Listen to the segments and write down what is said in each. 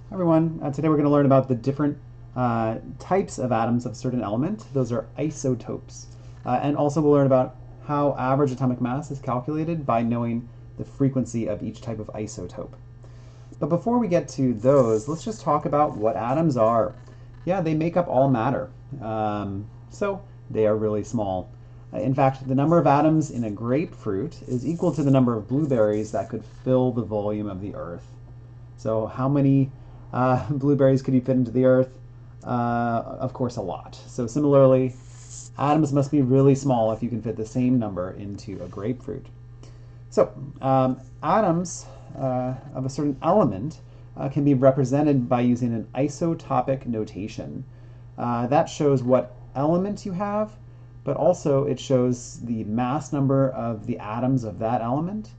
Hi everyone. Today we're going to learn about the different types of atoms of a certain element. Those are isotopes. And also we'll learn about how average atomic mass is calculated by knowing the frequency of each type of isotope. But before we get to those, let's just talk about what atoms are. Yeah, they make up all matter. So they are really small. In fact, the number of atoms in a grapefruit is equal to the number of blueberries that could fill the volume of the Earth. So how many blueberries could you fit into the Earth? Of course, a lot. So similarly, atoms must be really small if you can fit the same number into a grapefruit. So atoms of a certain element can be represented by using an isotopic notation. That shows what element you have, but also it shows the mass number of the atoms of that element.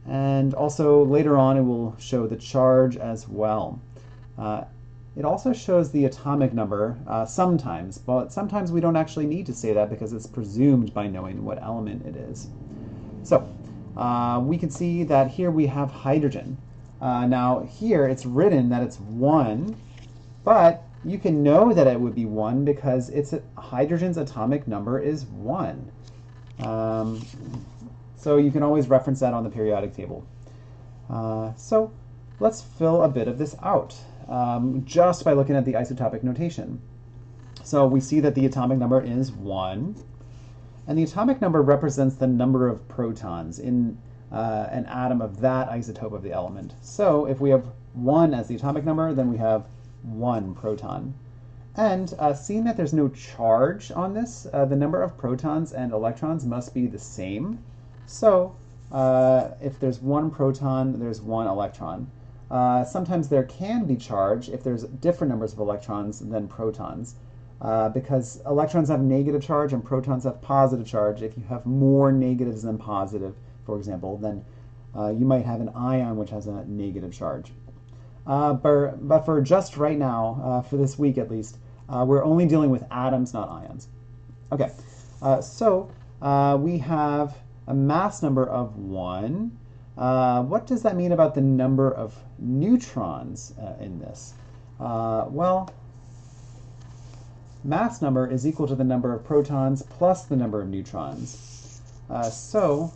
And also later on it will show the charge as well. It also shows the atomic number sometimes, but sometimes we don't actually need to say that because it's presumed by knowing what element it is. So we can see that here we have hydrogen. Now here it's written that it's 1, but you can know that it would be 1 because hydrogen's atomic number is 1. So you can always reference that on the periodic table. So let's fill a bit of this out just by looking at the isotopic notation. So we see that the atomic number is 1, and the atomic number represents the number of protons in an atom of that isotope of the element. So if we have 1 as the atomic number, then we have 1 proton. And seeing that there's no charge on this, the number of protons and electrons must be the same. So if there's 1 proton, there's 1 electron. Sometimes there can be charge if there's different numbers of electrons than protons, because electrons have negative charge and protons have positive charge. If you have more negatives than positive, for example, then you might have an ion which has a negative charge. But for just right now, for this week at least, we're only dealing with atoms, not ions. Okay, so we have a mass number of 1. What does that mean about the number of neutrons in this? Well, mass number is equal to the number of protons plus the number of neutrons. So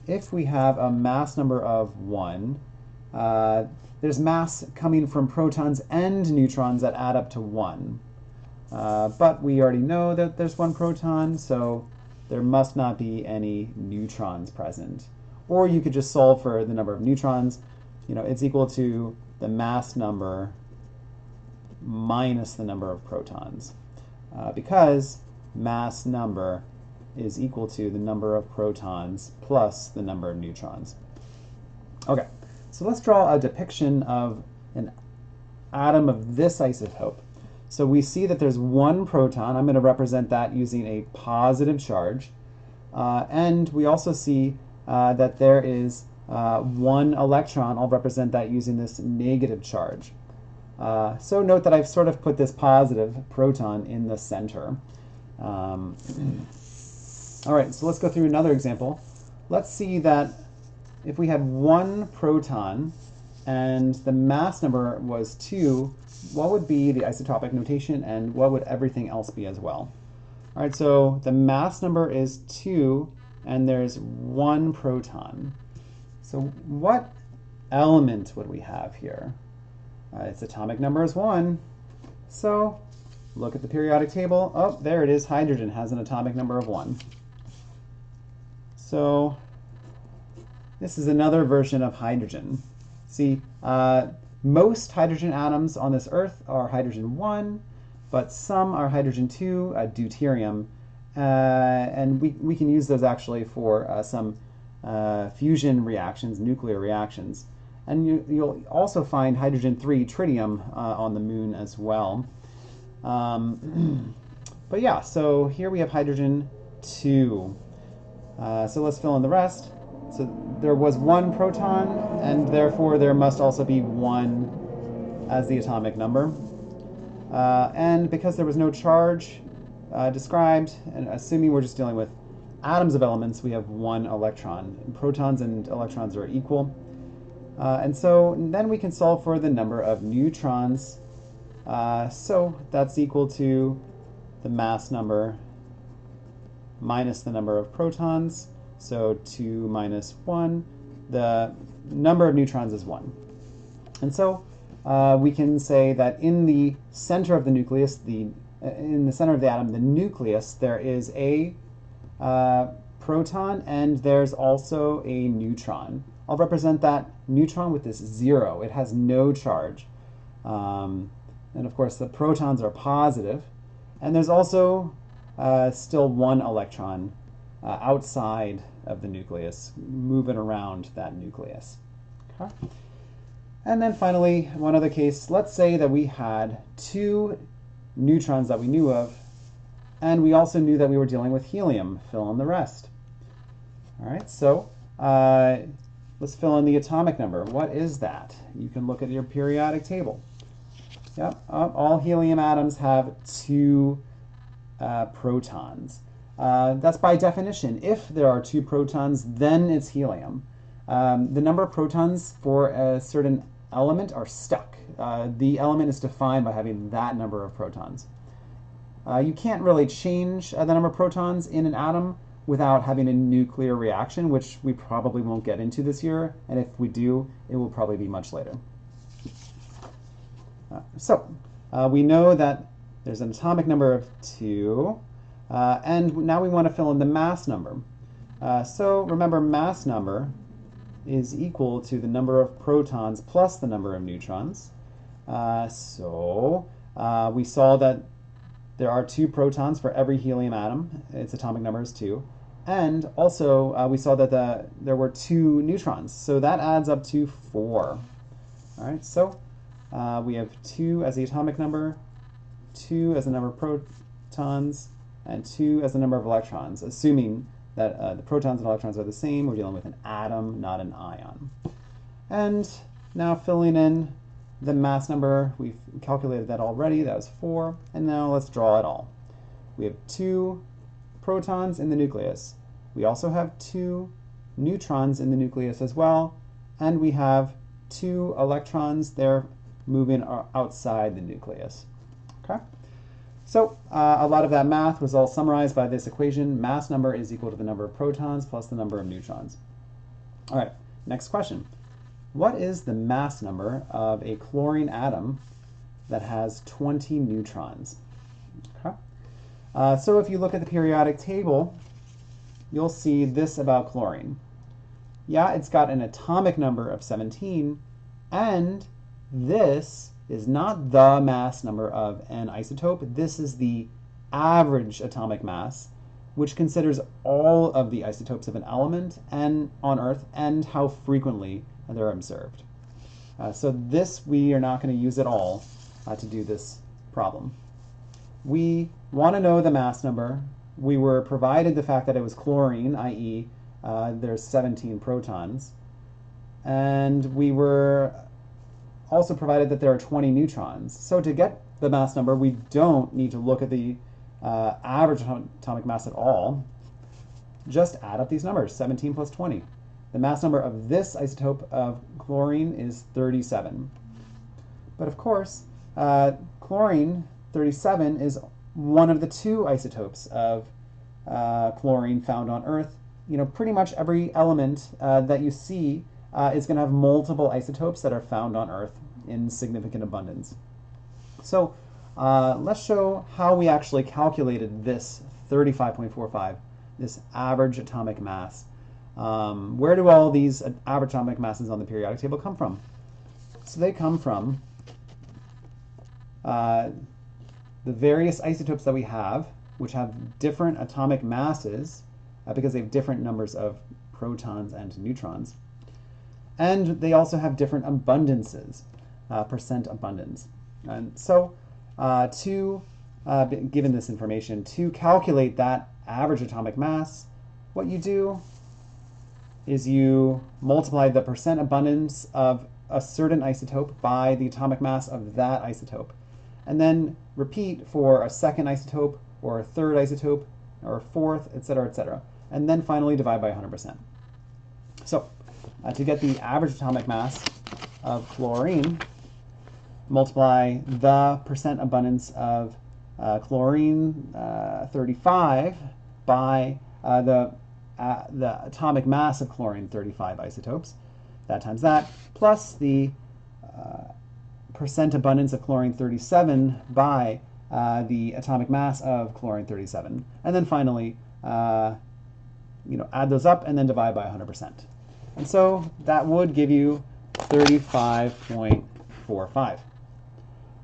if we have a mass number of 1, there's mass coming from protons and neutrons that add up to 1. But we already know that there's 1 proton, so there must not be any neutrons present. Or you could just solve for the number of neutrons. It's equal to the mass number minus the number of protons, because mass number is equal to the number of protons plus the number of neutrons. Okay, so let's draw a depiction of an atom of this isotope. So we see that there's 1 proton. I'm going to represent that using a positive charge. And we also see that there is 1 electron. I'll represent that using this negative charge. So note that I've sort of put this positive proton in the center. All right, so let's go through another example. Let's see that if we had 1 proton and the mass number was 2, what would be the isotopic notation and what would everything else be as well? All right, so the mass number is 2 and there's 1 proton. So what element would we have here? Its atomic number is 1. So look at the periodic table. Oh, there it is. Hydrogen has an atomic number of 1. So this is another version of hydrogen. See, most hydrogen atoms on this Earth are hydrogen 1, but some are hydrogen 2, deuterium, and we can use those actually for some fusion reactions, nuclear reactions. And you'll also find hydrogen 3, tritium, on the moon as well. But yeah, so here we have hydrogen 2. So let's fill in the rest. So there was 1 proton, and therefore there must also be 1 as the atomic number. And because there was no charge described, and assuming we're just dealing with atoms of elements, we have 1 electron. And protons and electrons are equal. And so then we can solve for the number of neutrons. So that's equal to the mass number minus the number of protons. So 2 minus 1. The number of neutrons is 1. And so we can say that in the center of the nucleus, in the center of the atom, the nucleus, there is a proton and there's also a neutron. I'll represent that neutron with this 0. It has no charge. And of course the protons are positive. And there's also still one electron outside of the nucleus, moving around that nucleus. Okay. And then finally, one other case, let's say that we had 2 neutrons that we knew of, and we also knew that we were dealing with helium. Fill in the rest. All right, so let's fill in the atomic number. What is that? You can look at your periodic table. Yep, all helium atoms have 2 protons. That's by definition. If there are 2 protons, then it's helium. The number of protons for a certain element are stuck. The element is defined by having that number of protons. You can't really change the number of protons in an atom without having a nuclear reaction, which we probably won't get into this year, and if we do, it will probably be much later. So we know that there's an atomic number of 2, and now we want to fill in the mass number. So remember, mass number is equal to the number of protons plus the number of neutrons. So we saw that there are 2 protons for every helium atom. Its atomic number is 2. And also we saw that there were 2 neutrons. So that adds up to 4. All right, so we have 2 as the atomic number, 2 as the number of protons, and 2 as the number of electrons, assuming that the protons and electrons are the same. We're dealing with an atom, not an ion. And now filling in the mass number, we've calculated that already. That was 4. And now let's draw it all. We have 2 protons in the nucleus. We also have 2 neutrons in the nucleus as well. And we have 2 electrons. They're moving outside the nucleus. Okay? So a lot of that math was all summarized by this equation. Mass number is equal to the number of protons plus the number of neutrons. All right, next question. What is the mass number of a chlorine atom that has 20 neutrons? Okay. So if you look at the periodic table, you'll see this about chlorine. Yeah, it's got an atomic number of 17, and this is not the mass number of an isotope. This is the average atomic mass, which considers all of the isotopes of an element and on Earth and how frequently they're observed. So this we are not going to use at all to do this problem. We want to know the mass number. We were provided the fact that it was chlorine, i.e. There's 17 protons. And we were also provided that there are 20 neutrons. So to get the mass number, we don't need to look at the average atomic mass at all. Just add up these numbers, 17 plus 20. The mass number of this isotope of chlorine is 37. But of course, chlorine 37 is one of the 2 isotopes of chlorine found on Earth. You know, pretty much every element that you see is going to have multiple isotopes that are found on Earth in significant abundance. So let's show how we actually calculated this 35.45, this average atomic mass. Where do all these average atomic masses on the periodic table come from? So they come from the various isotopes that we have, which have different atomic masses because they have different numbers of protons and neutrons. And they also have different abundances, percent abundance. And so given this information, to calculate that average atomic mass, what you do is you multiply the percent abundance of a certain isotope by the atomic mass of that isotope. And then repeat for a second isotope, or a third isotope, or a fourth, etc., etc. And then finally divide by 100%. So to get the average atomic mass of chlorine, multiply the percent abundance of chlorine 35 by the atomic mass of chlorine 35 isotopes, that times that, plus the percent abundance of chlorine 37 by the atomic mass of chlorine 37, and then finally add those up and then divide by 100%. And so that would give you 35.45. All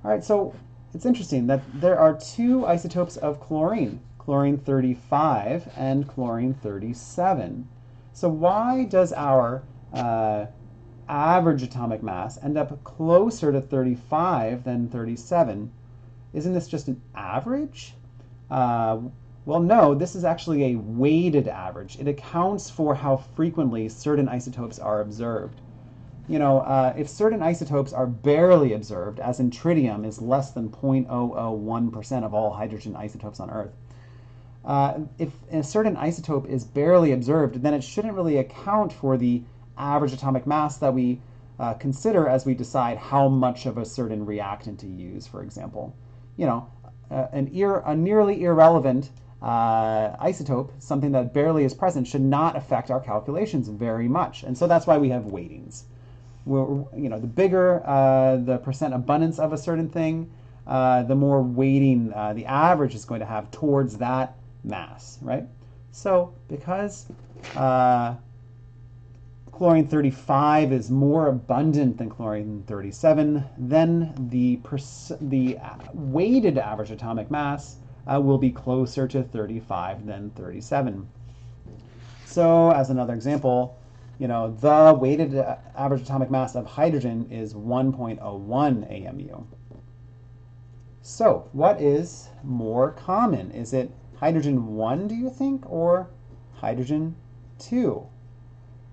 right, so it's interesting that there are two isotopes of chlorine, chlorine 35 and chlorine 37. So why does our average atomic mass end up closer to 35 than 37? Isn't this just an average? Well, no, this is actually a weighted average. It accounts for how frequently certain isotopes are observed. If certain isotopes are barely observed, as in tritium is less than 0.001% of all hydrogen isotopes on Earth, if a certain isotope is barely observed, then it shouldn't really account for the average atomic mass that we consider as we decide how much of a certain reactant to use, for example. A nearly irrelevant isotope, something that barely is present, should not affect our calculations very much. And so that's why we have weightings. The bigger the percent abundance of a certain thing, the more weighting the average is going to have towards that mass, right? So because chlorine 35 is more abundant than chlorine 37, then the weighted average atomic mass will be closer to 35 than 37. So as another example, the weighted average atomic mass of hydrogen is 1.01 AMU. So what is more common? Is it hydrogen 1, do you think, or hydrogen 2?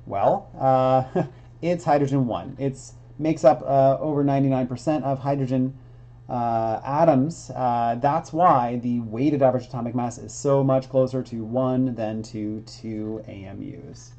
Well, it's hydrogen 1. It makes up over 99% of hydrogen atoms. That's why the weighted average atomic mass is so much closer to 1 than to 2 AMUs.